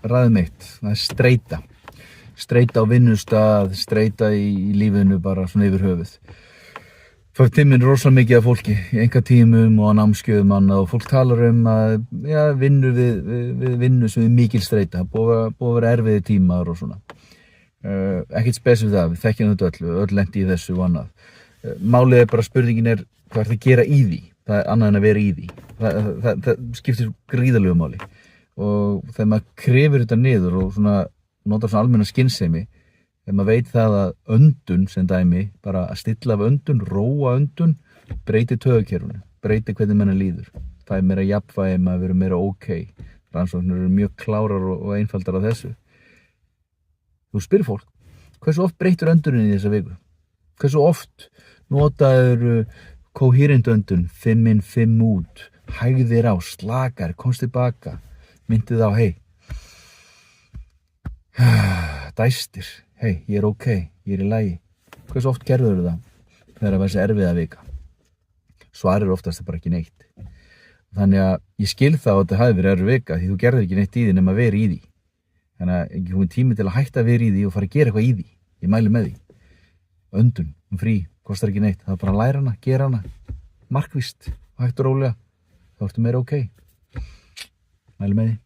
ræðum eitt, það streita. Streita á vinnustað, streita í lífinu bara svona yfir höfuð. Það tíminn rosalega mikið af fólki í einkatímum og á námskeiðum annað og fólk talar að vinnur við vinnu sem mikil streita, búið að vera erfiðir tímar og svona. Ekkert spes við það, við þekkjum þetta öll lent í þessu og annað. Málið bara spurningin hvað það að gera í því, það annað en að vera í því. Það skiptir gríðarlegu máli og þegar maður krefur þetta niður og svona notar svona almenna skynsemi, þegar maður veit það að öndun sem dæmi, bara að stilla af öndun, róa öndun, breyti taugakerfinu, breyti hvernig manni líður. Það meira jafnvægi, maður verður meira ókei. Rannsóknir eru mjög klárar og einfaldar af þessu. Þú spyrir fólk, hversu oft breytir öndunin í þessa viku? Hversu oft notaður coherent öndun, 5 inn, 5 út, hægðir á, slakar, komst tilbaka, myndið á, hey, dæstir, hey, ég ókei, ég í lagi. Hversu oft gerður það þegar það var þessi erfiða vika? Svarið oftast bara ekki neitt. Þannig að ég skil það að þetta hafi verið erfið vika því þú gerðir ekki neitt í því nema að vera í því. Þannig að ekki komið tími til að hætta að vera í því og fara að gera eitthvað í því. Ég mæli með því. Öndun, frí, kostar ekki neitt. Það er bara að læra hana, gera hana, markvisst og hægt og rólega. Þá ertu meira ókei. Mæli með því.